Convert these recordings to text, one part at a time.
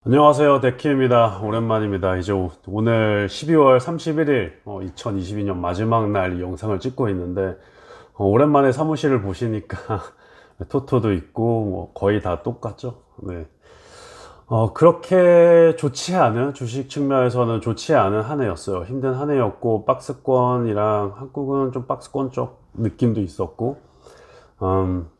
안녕하세요. 데키입니다. 오랜만입니다. 이제 오늘 12월 31일 2022년 마지막 날 이 영상을 찍고 있는데 오랜만에 사무실을 보시니까 토토도 있고 뭐 거의 다 똑같죠. 네. 그렇게 좋지 않은 주식 측면에서는 좋지 않은 한 해였어요. 힘든 한 해였고 박스권이랑 한국은 좀 박스권 쪽 느낌도 있었고 음,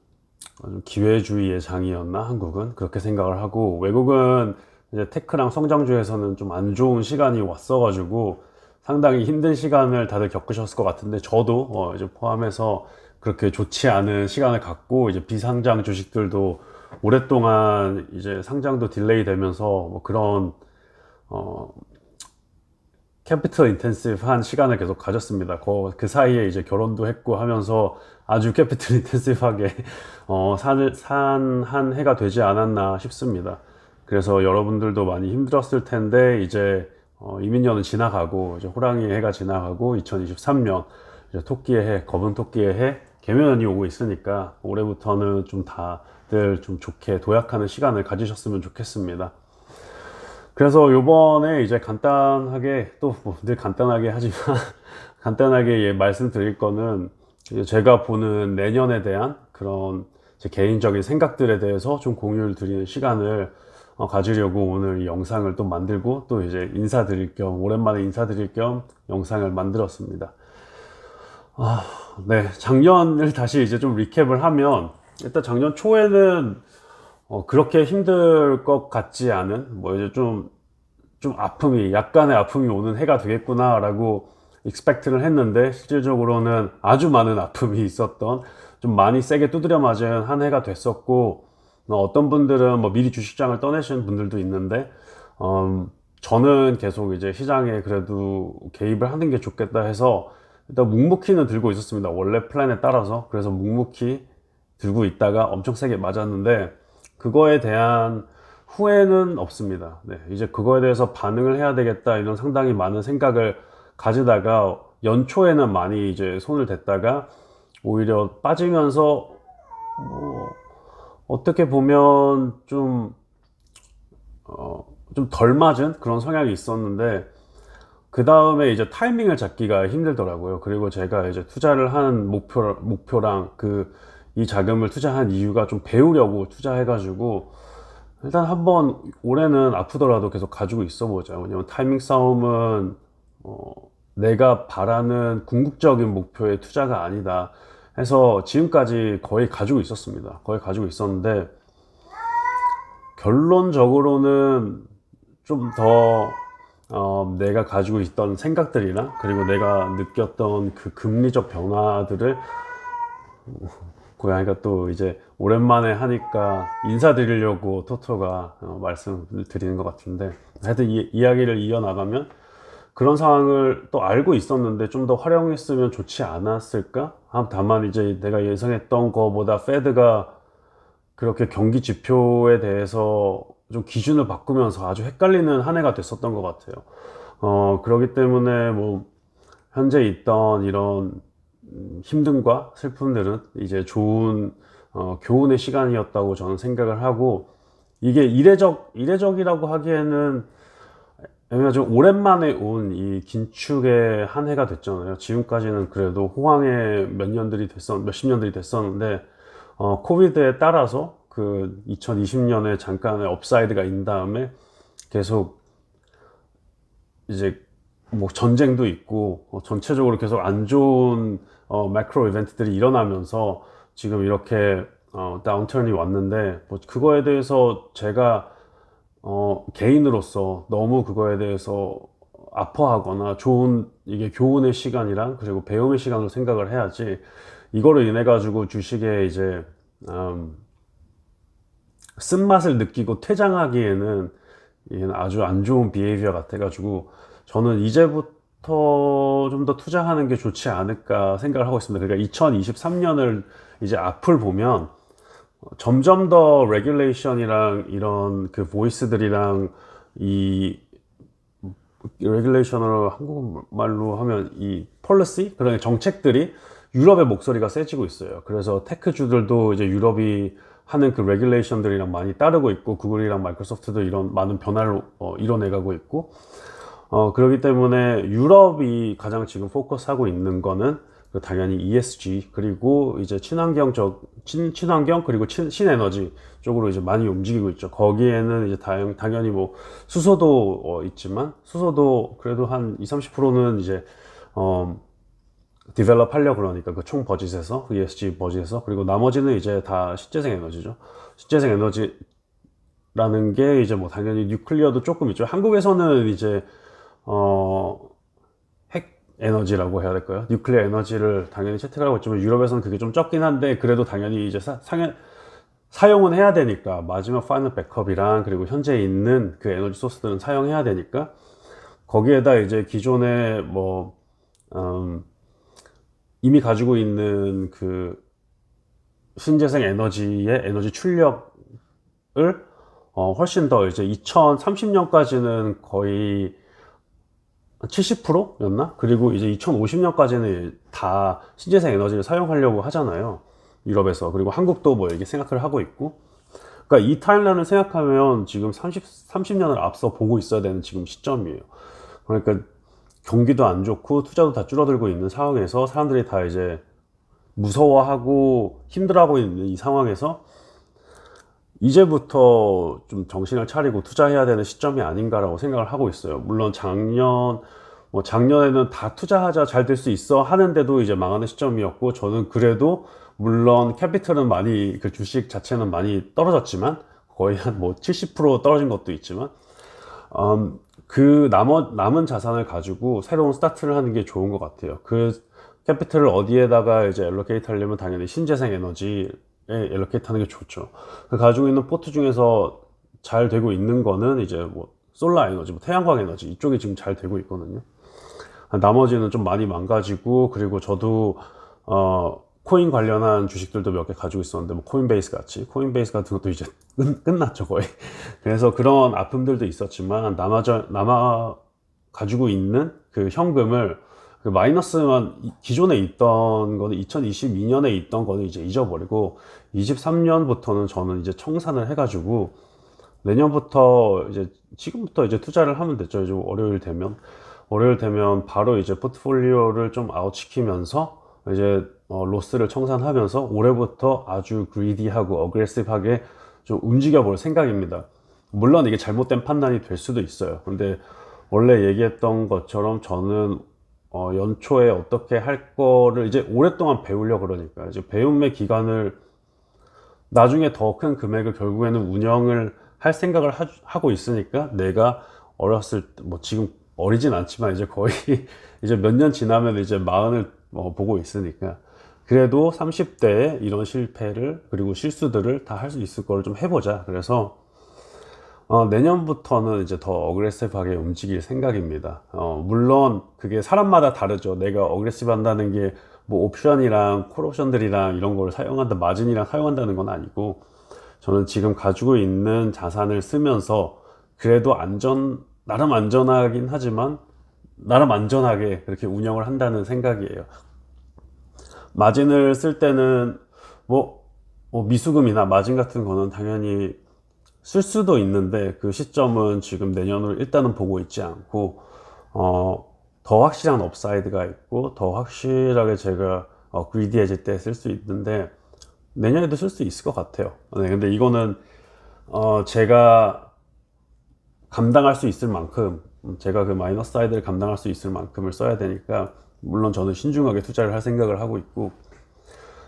기회주의의 장이었나 한국은 그렇게 생각을 하고, 외국은 이제 테크랑 성장주에서는 좀 안 좋은 시간이 왔어가지고 상당히 힘든 시간을 다들 겪으셨을 것 같은데, 저도 이제 포함해서 그렇게 좋지 않은 시간을 갖고, 이제 비상장 주식들도 오랫동안 이제 상장도 딜레이 되면서 뭐 그런 어 캐피털 인텐시브한 시간을 계속 가졌습니다. 그 사이에 이제 결혼도 했고 하면서 아주 캐피털 인텐시브하게 산 한 해가 되지 않았나 싶습니다. 그래서 여러분들도 많이 힘들었을 텐데, 이제 이민년은 지나가고 이제 호랑이의 해가 지나가고 2023년 이제 토끼의 해, 검은 토끼의 해 개면이 오고 있으니까 올해부터는 좀 다들 좀 좋게 도약하는 시간을 가지셨으면 좋겠습니다. 그래서 요번에 이제 간단하게, 또 뭐 늘 간단하게 하지만 간단하게 말씀드릴 거는, 이제 제가 보는 내년에 대한 그런 제 개인적인 생각들에 대해서 좀 공유를 드리는 시간을 가지려고 오늘 이 영상을 또 만들고, 또 이제 인사드릴 겸, 오랜만에 인사드릴 겸 영상을 만들었습니다. 네, 작년을 다시 이제 좀 리캡을 하면, 일단 작년 초에는 그렇게 힘들 것 같지 않은, 뭐 이제 좀 약간의 아픔이 오는 해가 되겠구나라고 익스펙트를 했는데, 실질적으로는 아주 많은 아픔이 있었던, 좀 많이 세게 두드려 맞은 한 해가 됐었고, 어떤 분들은 뭐 미리 주식장을 떠내신 분들도 있는데, 저는 계속 이제 시장에 그래도 개입을 하는 게 좋겠다 해서 일단 묵묵히는 들고 있었습니다. 원래 플랜에 따라서. 그래서 묵묵히 들고 있다가 엄청 세게 맞았는데, 그거에 대한 후회는 없습니다. 네, 이제 그거에 대해서 반응을 해야 되겠다 이런 상당히 많은 생각을 가지다가 연초에는 많이 이제 손을 댔다가 오히려 빠지면서, 뭐 어떻게 보면 좀 덜 맞은 그런 성향이 있었는데, 그 다음에 이제 타이밍을 잡기가 힘들더라고요. 그리고 제가 이제 투자를 한 목표랑 이 자금을 투자한 이유가 좀 배우려고 투자해가지고, 일단 한번 올해는 아프더라도 계속 가지고 있어 보자. 왜냐면 타이밍 싸움은 어, 내가 바라는 궁극적인 목표의 투자가 아니다 해서 지금까지 거의 가지고 있었습니다. 거의 가지고 있었는데, 결론적으로는 좀 더 내가 가지고 있던 생각들이나, 그리고 내가 느꼈던 그 금리적 변화들을, 고양이가 또 이제 오랜만에 하니까 인사드리려고 토토가 말씀을 드리는 것 같은데, 하여튼 이야기를 이어나가면, 그런 상황을 또 알고 있었는데 좀 더 활용했으면 좋지 않았을까? 다만 이제 내가 예상했던 거보다 페드가 그렇게 경기 지표에 대해서 좀 기준을 바꾸면서 아주 헷갈리는 한 해가 됐었던 것 같아요. 그렇기 때문에 뭐 현재 있던 이런 힘듦과 슬픔들은 이제 좋은 교훈의 시간이었다고 저는 생각을 하고, 이게 이례적이라고 하기에는, 왜냐면 좀 오랜만에 온 이 긴축의 한 해가 됐잖아요. 지금까지는 그래도 호황의 몇십 년들이 됐었는데, 코비드에 따라서 그 2020년에 잠깐의 업사이드가 있는 다음에 계속 이제 뭐 전쟁도 있고 전체적으로 계속 안 좋은 매크로 이벤트들이 일어나면서 지금 이렇게 다운턴이 왔는데, 뭐 그거에 대해서 제가 개인으로서 너무 그거에 대해서 아파하거나, 이게 교훈의 시간이랑 그리고 배움의 시간으로 생각을 해야지, 이거를 인해 가지고 주식에 이제 음, 쓴맛을 느끼고 퇴장하기에는 이게 아주 안 좋은 비헤이비어 같아 가지고, 저는 이제부터 좀 더 투자하는 게 좋지 않을까 생각을 하고 있습니다. 그러니까 2023년을 이제 앞을 보면 점점 더 레귤레이션이랑 이런 그 보이스들이랑, 이 레귤레이션으로 한국말로 하면 이 폴리시, 그런 정책들이 유럽의 목소리가 세지고 있어요. 그래서 테크주들도 이제 유럽이 하는 그 레귤레이션들이랑 많이 따르고 있고, 구글이랑 마이크로소프트도 이런 많은 변화를 이뤄내가고 있고, 그렇기 때문에 유럽이 가장 지금 포커스하고 있는 거는 당연히 ESG, 그리고 이제 친환경 그리고 신에너지 쪽으로 이제 많이 움직이고 있죠. 거기에는 이제 당연히 뭐 수소도 있지만, 수소도 그래도 한 20-30%는 이제 디벨롭 하려고 그러니까, 그 총 버짓에서, 그 ESG 버짓에서. 그리고 나머지는 이제 다 신재생 에너지죠. 신재생 에너지라는 게 이제 뭐 당연히 뉴클리어도 조금 있죠. 한국에서는 이제 핵 에너지라고 해야 될까요? 뉴클리어 에너지를 당연히 채택을 하고 있지만, 유럽에서는 그게 좀 적긴 한데, 그래도 당연히 이제 사용은 해야 되니까, 마지막 파이널 백업이랑 그리고 현재 있는 그 에너지 소스들은 사용해야 되니까, 거기에다 이제 기존에 뭐 이미 가지고 있는 그 신재생 에너지의 에너지 출력을 훨씬 더 이제 2030년까지는 거의 70%였나? 그리고 이제 2050년까지는 다 신재생 에너지를 사용하려고 하잖아요, 유럽에서. 그리고 한국도 뭐 이렇게 생각을 하고 있고. 그러니까 이 타임라인을 생각하면 지금 30년을 앞서 보고 있어야 되는 지금 시점이에요. 그러니까 경기도 안 좋고 투자도 다 줄어들고 있는 상황에서, 사람들이 다 이제 무서워하고 힘들어하고 있는 이 상황에서 이제부터 좀 정신을 차리고 투자해야 되는 시점이 아닌가라고 생각을 하고 있어요. 물론 작년에는 다 투자하자, 잘 될 수 있어 하는데도 이제 망하는 시점이었고, 저는 그래도 물론 캐피털은 많이, 그 주식 자체는 많이 떨어졌지만, 거의 한 뭐 70% 떨어진 것도 있지만, 그 남은 자산을 가지고 새로운 스타트를 하는 게 좋은 것 같아요. 그 캐피털을 어디에다가 이제 엘로케이트 하려면 당연히 신재생 에너지에 엘로케이트 하는 게 좋죠. 그 가지고 있는 포트 중에서 잘 되고 있는 거는 이제 뭐 솔라 에너지, 뭐 태양광 에너지, 이쪽이 지금 잘 되고 있거든요. 나머지는 좀 많이 망가지고, 그리고 저도 코인 관련한 주식들도 몇 개 가지고 있었는데, 뭐 코인베이스 같은 것도 이제 끝났죠, 거의. 그래서 그런 아픔들도 있었지만, 남아 가지고 있는 그 현금을, 그 마이너스만, 기존에 있던 거는 2022년에 있던 거는 이제 잊어버리고, 23년부터는 저는 이제 청산을 해가지고, 내년부터 이제, 지금부터 이제 투자를 하면 됐죠. 이제 월요일 되면 바로 이제 포트폴리오를 좀 아웃시키면서 이제 로스를 청산하면서 올해부터 아주 그리디하고 어그레시브하게 좀 움직여 볼 생각입니다. 물론 이게 잘못된 판단이 될 수도 있어요. 근데 원래 얘기했던 것처럼 저는 연초에 어떻게 할 거를 이제 오랫동안 배우려고, 그러니까 이제 배움의 기간을, 나중에 더 큰 금액을 결국에는 운영을 할 생각을 하고 있으니까, 내가 어렸을 때, 뭐 지금 어리진 않지만 이제 거의 이제 몇 년 지나면 이제 마흔을 보고 있으니까, 그래도 30대에 이런 실패를 그리고 실수들을 다 할 수 있을 거를 좀 해보자. 그래서 내년부터는 이제 더 어그레시브하게 움직일 생각입니다. 물론 그게 사람마다 다르죠. 내가 어그레시브 한다는 게 뭐 옵션이랑 콜옵션들이랑 이런 걸 마진이랑 사용한다는 건 아니고, 저는 지금 가지고 있는 자산을 쓰면서 그래도 나름 안전하긴 하지만 나름 안전하게 그렇게 운영을 한다는 생각이에요. 마진을 쓸 때는 뭐 미수금이나 마진 같은 거는 당연히 쓸 수도 있는데, 그 시점은 지금 내년을 일단은 보고 있지 않고, 더 확실한 업사이드가 있고 더 확실하게 제가 그리디해질 때 쓸 수 있는데, 내년에도 쓸 수 있을 것 같아요. 네, 근데 이거는 제가 감당할 수 있을 만큼, 제가 그 마이너스 사이드를 감당할 수 있을 만큼을 써야 되니까, 물론 저는 신중하게 투자를 할 생각을 하고 있고,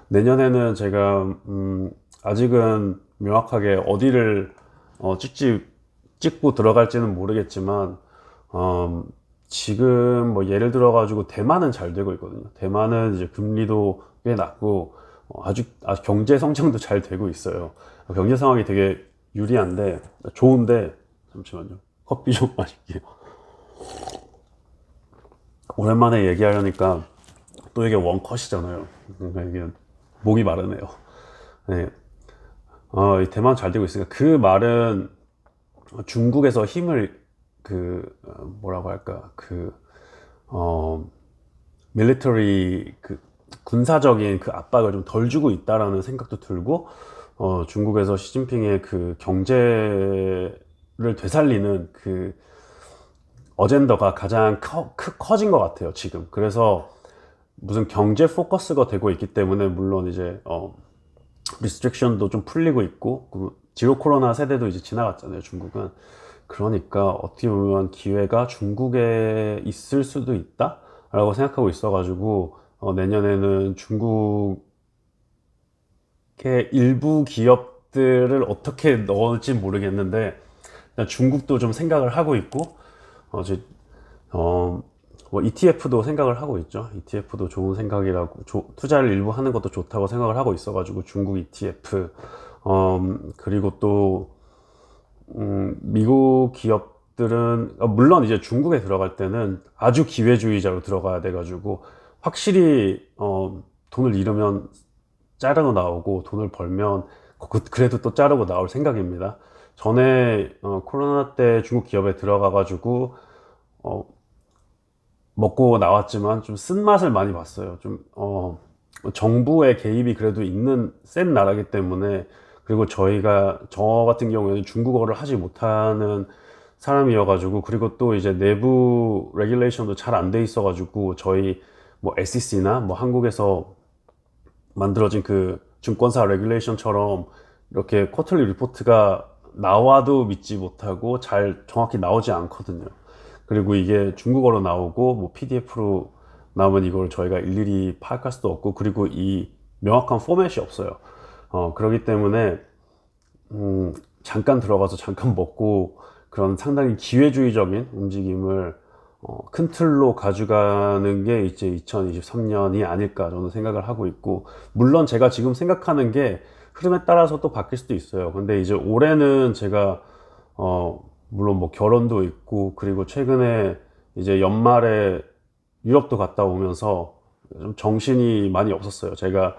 내년에는 제가 아직은 명확하게 어디를 찍고 들어갈지는 모르겠지만, 지금 뭐 예를 들어 가지고 대만은 잘 되고 있거든요. 대만은 이제 금리도 꽤 낮고 아주 경제 성장도 잘 되고 있어요. 경제 상황이 되게 좋은데, 잠시만요. 커피 좀 마실게요. 오랜만에 얘기하려니까 또 이게 원컷이잖아요. 그러니까 이게 목이 마르네요. 네. 이 대만 잘 되고 있으니까, 그 말은 중국에서 힘을, 뭐라고 할까, 밀리터리, 군사적인 그 압박을 좀 덜 주고 있다라는 생각도 들고, 중국에서 시진핑의 그 경제를 되살리는 그 어젠더가 가장 커진 것 같아요, 지금. 그래서 무슨 경제 포커스가 되고 있기 때문에, 물론 이제 리스트릭션도 좀 풀리고 있고, 그 지로 코로나 세대도 이제 지나갔잖아요, 중국은. 그러니까 어떻게 보면 기회가 중국에 있을 수도 있다 라고 생각하고 있어가지고, 내년에는 중국의 일부 기업들을 어떻게 넣을지 모르겠는데, 일단 중국도 좀 생각을 하고 있고, 이제 뭐 ETF도 생각을 하고 있죠. ETF도 좋은 생각이라고, 투자를 일부 하는 것도 좋다고 생각을 하고 있어가지고 중국 ETF, 그리고 또 미국 기업들은 물론 이제 중국에 들어갈 때는 아주 기회주의자로 들어가야 돼가지고 확실히 돈을 잃으면 자르고 나오고, 돈을 벌면 그래도 또 자르고 나올 생각입니다. 전에 코로나 때 중국 기업에 들어가가지고 먹고 나왔지만 좀 쓴맛을 많이 봤어요. 좀 정부의 개입이 그래도 있는 센 나라기 때문에. 그리고 저 같은 경우에는 중국어를 하지 못하는 사람이어가지고, 그리고 또 이제 내부 레귤레이션도 잘 안 돼 있어가지고, 저희 뭐 SEC나 뭐 한국에서 만들어진 그 증권사 레귤레이션처럼 이렇게 쿼터리 리포트가 나와도 믿지 못하고 잘 정확히 나오지 않거든요. 그리고 이게 중국어로 나오고 뭐 PDF로 나오면 이걸 저희가 일일이 파악할 수도 없고, 그리고 이 명확한 포맷이 없어요. 그렇기 때문에 잠깐 들어가서 잠깐 먹고, 그런 상당히 기회주의적인 움직임을 큰 틀로 가져가는 게 이제 2023년이 아닐까 저는 생각을 하고 있고, 물론 제가 지금 생각하는 게 흐름에 따라서 또 바뀔 수도 있어요. 근데 이제 올해는 제가 물론 뭐 결혼도 있고, 그리고 최근에 이제 연말에 유럽도 갔다 오면서 좀 정신이 많이 없었어요. 제가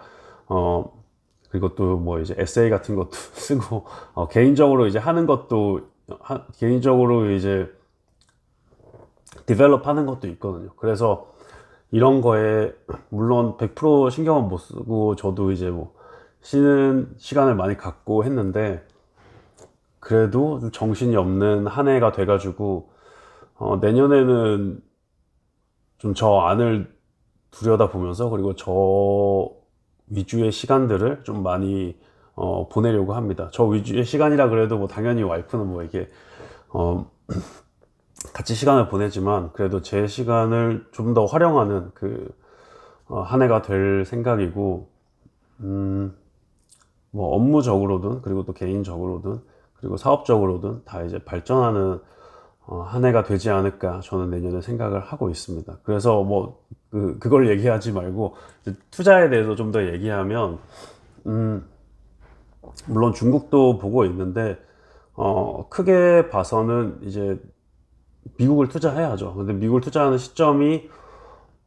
그리고 또 뭐 이제 에세이 같은 것도 쓰고, 개인적으로 이제 하는 것도 개인적으로 이제 디벨롭 하는 것도 있거든요. 그래서 이런 거에 물론 100% 신경은 못 쓰고, 저도 이제 뭐 쉬는 시간을 많이 갖고 했는데, 그래도 좀 정신이 없는 한 해가 돼가지고, 내년에는 좀 저 안을 들여다보면서, 그리고 저 위주의 시간들을 좀 많이 보내려고 합니다. 저 위주의 시간이라 그래도 뭐 당연히 와이프는 뭐 이게 같이 시간을 보내지만, 그래도 제 시간을 좀 더 활용하는 그 한 해가 될 생각이고, 뭐 업무적으로든, 그리고 또 개인적으로든, 그리고 사업적으로든 다 이제 발전하는 한 해가 되지 않을까 저는 내년에 생각을 하고 있습니다. 그래서 뭐 그걸 얘기하지 말고 투자에 대해서 좀 더 얘기하면, 물론 중국도 보고 있는데 크게 봐서는 이제 미국을 투자해야죠. 근데 미국을 투자하는 시점이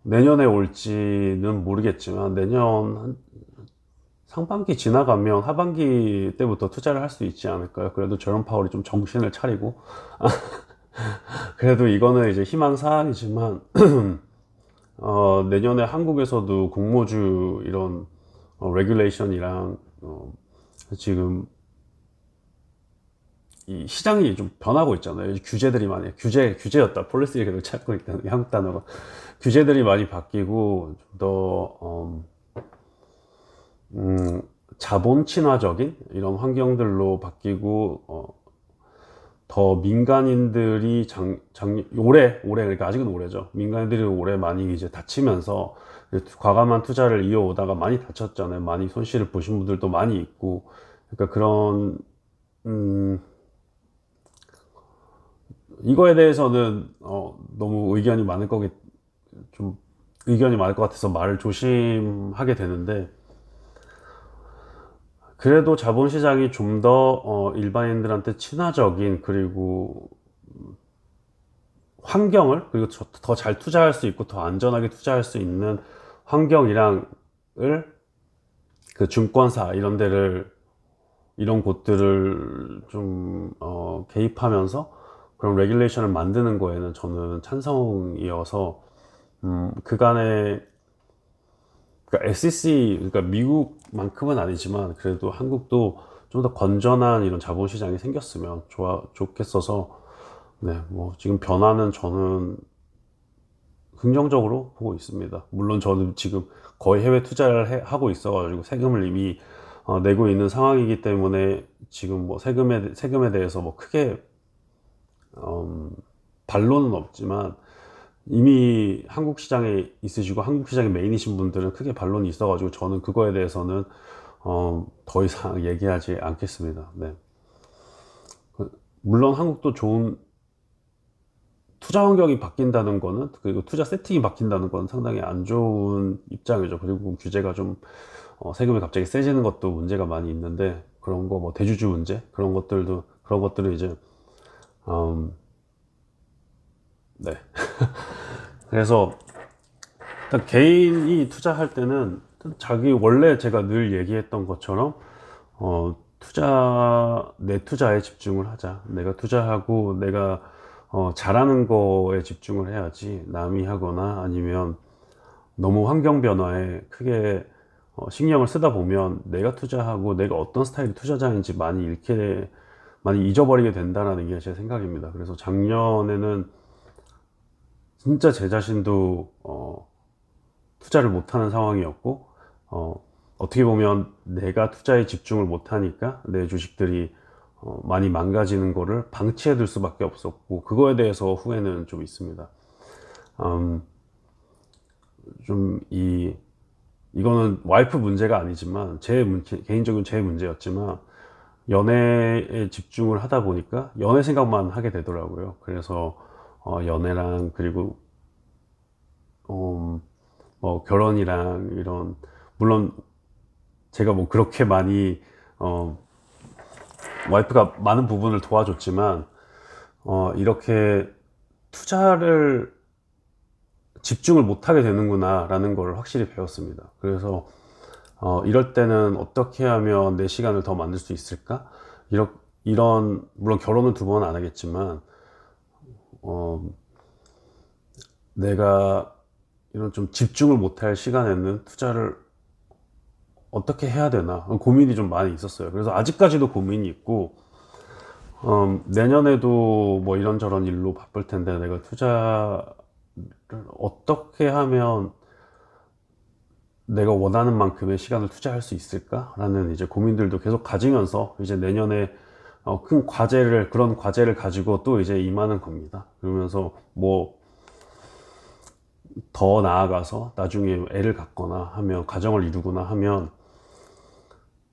내년에 올지는 모르겠지만, 내년 상반기 지나가면 하반기 때부터 투자를 할 수 있지 않을까요? 그래도 제롬 파월이 좀 정신을 차리고, 그래도 이거는 이제 희망사항이지만 내년에 한국에서도 공모주 이런 레귤레이션이랑 지금 이 시장이 좀 변하고 있잖아요. 규제들이 많이, 규제였다. 폴리시 계속 찾고 있다는 한국 단어가. 규제들이 많이 바뀌고, 좀 더 자본 친화적인 이런 환경들로 바뀌고, 더 민간인들이 올해, 그러니까 아직은 올해죠. 민간인들이 올해 많이 이제 다치면서 과감한 투자를 이어오다가 많이 다쳤잖아요. 많이 손실을 보신 분들도 많이 있고. 그러니까 그런, 이거에 대해서는 너무 좀 의견이 많을 것 같아서 말을 조심하게 되는데, 그래도 자본시장이 좀 더 일반인들한테 친화적인, 그리고 환경을, 그리고 더 잘 투자할 수 있고 더 안전하게 투자할 수 있는 환경이랑을, 그 증권사 이런 곳들을 좀 개입하면서 그런 레귤레이션을 만드는 거에는 저는 찬성이어서, 그간의 그러니까 SEC, 그러니까 미국만큼은 아니지만 그래도 한국도 좀 더 건전한 이런 자본시장이 생겼으면 좋겠어서, 네, 뭐 지금 변화는 저는 긍정적으로 보고 있습니다. 물론 저는 지금 거의 해외 투자를 하고 있어가지고 세금을 이미 내고 있는 상황이기 때문에 지금 뭐 세금에 대해서 뭐 크게 반론은 없지만, 이미 한국 시장에 있으시고 한국 시장의 메인이신 분들은 크게 반론이 있어가지고 저는 그거에 대해서는 더 이상 얘기하지 않겠습니다. 네. 물론 한국도 좋은 투자 환경이 바뀐다는 거는, 그리고 투자 세팅이 바뀐다는 건 상당히 안 좋은 입장이죠. 그리고 규제가 좀 세금이 갑자기 세지는 것도 문제가 많이 있는데, 그런 거 뭐 대주주 문제 그런 것들은 이제 네. 그래서 일단 개인이 투자할 때는 자기 원래 제가 늘 얘기했던 것처럼 내 투자에 집중을 하자. 내가 투자하고 내가 잘하는 거에 집중을 해야지, 남이 하거나 아니면 너무 환경 변화에 크게 신경을 쓰다 보면 내가 투자하고 내가 어떤 스타일의 투자자인지 많이 잊어버리게 된다는 게 제 생각입니다. 그래서 작년에는 진짜 제 자신도 투자를 못하는 상황이었고, 어떻게 보면 내가 투자에 집중을 못하니까 내 주식들이 많이 망가지는 거를 방치해 둘 수밖에 없었고, 그거에 대해서 후회는 좀 있습니다. 음, 이거는 와이프 문제가 아니지만 개인적인 제 문제였지만, 연애에 집중을 하다 보니까 연애 생각만 하게 되더라고요. 그래서 연애랑, 그리고 뭐 결혼이랑 이런, 물론 제가 뭐 그렇게 많이 와이프가 많은 부분을 도와줬지만 이렇게 투자를 집중을 못하게 되는구나 라는 걸 확실히 배웠습니다. 그래서 이럴 때는 어떻게 하면 내 시간을 더 만들 수 있을까? 물론 결혼은 2번 안 하겠지만 어, 내가 이런 좀 집중을 못할 시간에는 투자를 어떻게 해야 되나 고민이 좀 많이 있었어요. 그래서 아직까지도 고민이 있고, 내년에도 뭐 이런저런 일로 바쁠 텐데 내가 투자를 어떻게 하면 내가 원하는 만큼의 시간을 투자할 수 있을까라는 이제 고민들도 계속 가지면서, 이제 내년에 그런 과제를 가지고 또 이제 임하는 겁니다. 그러면서 뭐 더 나아가서 나중에 애를 갖거나 하면, 가정을 이루거나 하면,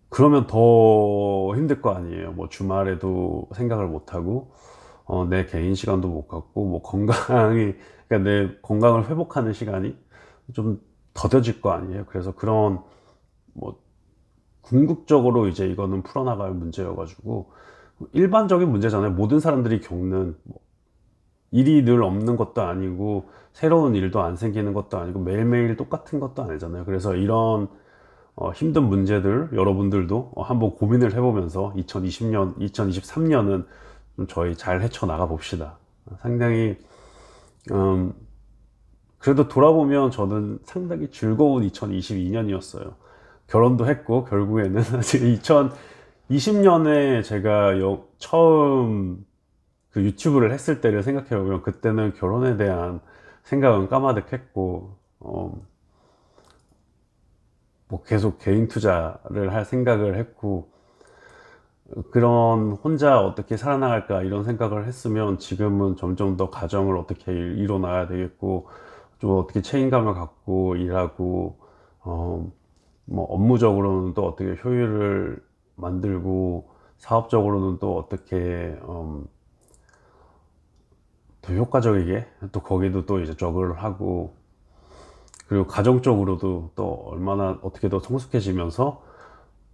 그러면 더 힘들 거 아니에요. 뭐 주말에도 생각을 못 하고 내 개인 시간도 못 갖고, 뭐 그러니까 내 건강을 회복하는 시간이 좀 더뎌질 거 아니에요. 그래서 그런, 뭐 궁극적으로 이제 이거는 풀어나갈 문제여가지고, 일반적인 문제잖아요. 모든 사람들이 겪는, 뭐 일이 늘 없는 것도 아니고 새로운 일도 안 생기는 것도 아니고 매일매일 똑같은 것도 아니잖아요. 그래서 이런 힘든 문제들 여러분들도 한번 고민을 해보면서 2023년은 저희 잘 헤쳐나가 봅시다. 상당히 그래도 돌아보면 저는 상당히 즐거운 2022년이었어요. 결혼도 했고, 결국에는 2020년에 제가 처음 그 유튜브를 했을 때를 생각해보면, 그때는 결혼에 대한 생각은 까마득했고 뭐 계속 개인 투자를 할 생각을 했고, 그런 혼자 어떻게 살아나갈까 이런 생각을 했으면, 지금은 점점 더 가정을 어떻게 이뤄나가야 되겠고, 좀 어떻게 책임감을 갖고 일하고, 뭐 업무적으로는 또 어떻게 효율을 만들고, 사업적으로는 또 어떻게 더 효과적이게 또 거기도 또 이제 저그를 하고, 그리고 가정적으로도 또 얼마나 어떻게 더 성숙해지면서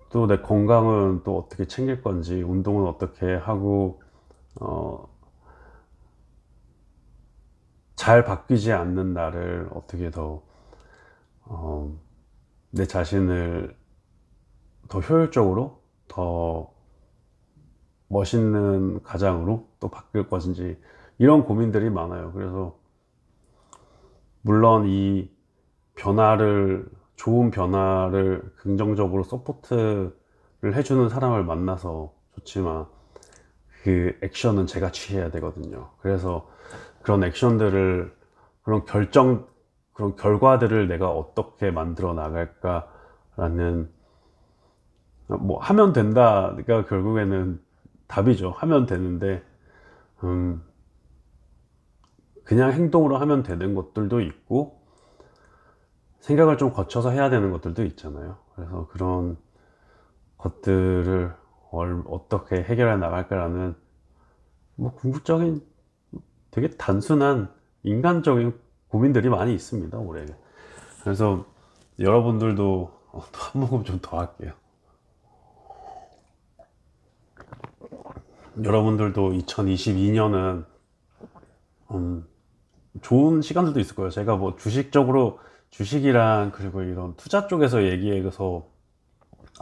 또 내 건강은 또 어떻게 챙길 건지, 운동은 어떻게 하고 잘 바뀌지 않는 나를 어떻게 더 내 자신을 더 효율적으로, 더 멋있는 가장으로 또 바뀔 것인지, 이런 고민들이 많아요. 그래서 물론 이 변화를 좋은 변화를 긍정적으로 서포트를 해주는 사람을 만나서 좋지만 그 액션은 제가 취해야 되거든요. 그래서 그런 액션들을, 그런 결과들을 내가 어떻게 만들어 나갈까라는, 뭐 하면 된다가 결국에는 답이죠. 하면 되는데 음, 그냥 행동으로 하면 되는 것들도 있고 생각을 좀 거쳐서 해야 되는 것들도 있잖아요. 그래서 그런 것들을 어떻게 해결해 나갈까라는 뭐 궁극적인, 되게 단순한 인간적인 고민들이 많이 있습니다, 올해. 그래서 여러분들도 또한 모금 좀 더 할게요. 여러분들도 2022년은 좋은 시간들도 있을 거예요. 제가 뭐 주식이랑 그리고 이런 투자 쪽에서 얘기해서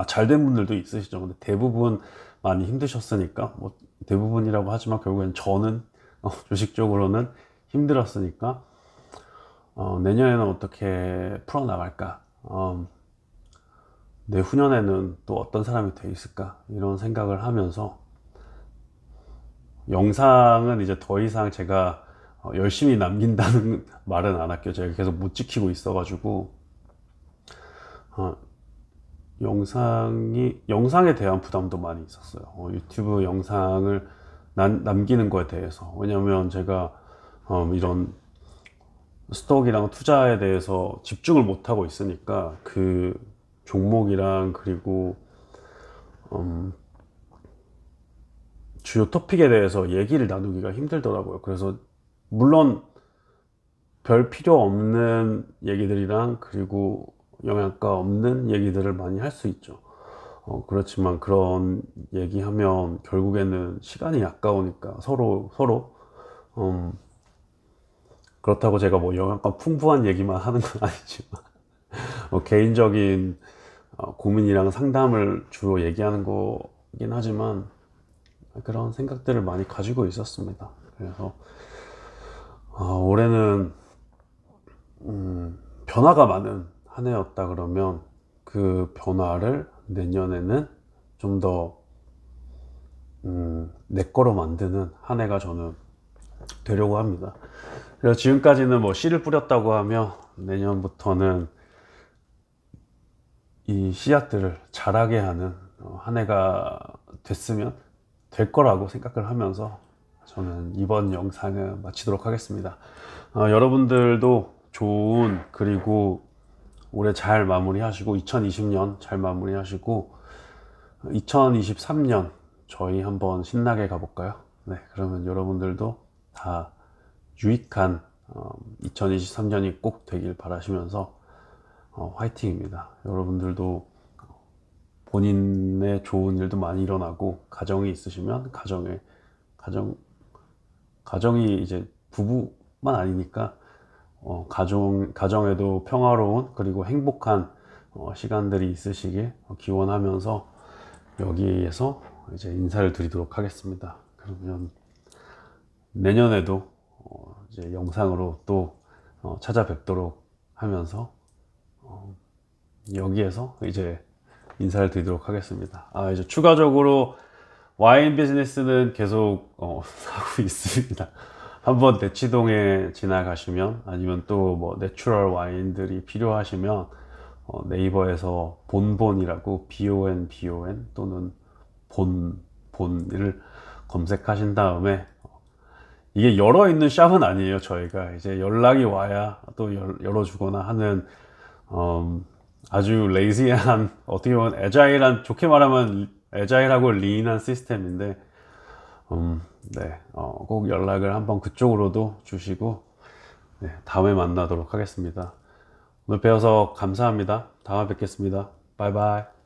잘된 분들도 있으시죠. 근데 대부분 많이 힘드셨으니까, 뭐 대부분이라고 하지만 결국엔 저는 주식 쪽으로는 힘들었으니까 내년에는 어떻게 풀어나갈까, 내후년에는 또 어떤 사람이 돼 있을까, 이런 생각을 하면서 영상은 이제 더 이상 제가 열심히 남긴다는 말은 안 할게요. 제가 계속 못 지키고 있어가지고 영상에 대한 부담도 많이 있었어요. 유튜브 영상을 남기는 거에 대해서. 왜냐면 제가 이런 스톡이랑 투자에 대해서 집중을 못 하고 있으니까 그 종목이랑 그리고 주요 토픽에 대해서 얘기를 나누기가 힘들더라고요. 그래서 물론 별 필요 없는 얘기들이랑 그리고 영양가 없는 얘기들을 많이 할 수 있죠. 그렇지만 그런 얘기하면 결국에는 시간이 아까우니까 서로 그렇다고 제가 뭐 영양가 풍부한 얘기만 하는 건 아니지만 개인적인 고민이랑 상담을 주로 얘기하는 거긴 하지만 그런 생각들을 많이 가지고 있었습니다. 그래서 올해는 변화가 많은 한 해였다 그러면 그 변화를 내년에는 좀 더 내 거로 만드는 한 해가 저는 되려고 합니다. 그래서 지금까지는 뭐 씨를 뿌렸다고 하며 내년부터는 이 씨앗들을 자라게 하는 한 해가 됐으면 될 거라고 생각을 하면서 저는 이번 영상을 마치도록 하겠습니다. 여러분들도 좋은, 그리고 올해 잘 마무리하시고 2020년 잘 마무리하시고 2023년 저희 한번 신나게 가볼까요? 네, 그러면 여러분들도 다 유익한 2023년이 꼭 되길 바라시면서 화이팅입니다. 여러분들도 본인의 좋은 일도 많이 일어나고 가정이 있으시면 가정이 이제 부부만 아니니까 가정에도 평화로운 그리고 행복한 시간들이 있으시길 기원하면서 여기에서 이제 인사를 드리도록 하겠습니다. 그러면 내년에도 이제 영상으로 또 찾아뵙도록 하면서 여기에서 이제 인사를 드리도록 하겠습니다. 이제 추가적으로 와인 비즈니스는 계속 하고 있습니다. 한번 대치동에 지나가시면 아니면 또 뭐 내추럴 와인들이 필요하시면 네이버에서 본본이라고 BON 또는 본을 검색하신 다음에 이게 열어 있는 샵은 아니에요. 저희가 이제 연락이 와야 또 열어주거나 하는 아주 레이지한, 어떻게 보면 애자일한, 좋게 말하면 애자일하고 리인한 시스템인데 네, 꼭 연락을 한번 그쪽으로도 주시고 네, 다음에 만나도록 하겠습니다. 오늘 배워서 감사합니다. 다음에 뵙겠습니다. 바이바이.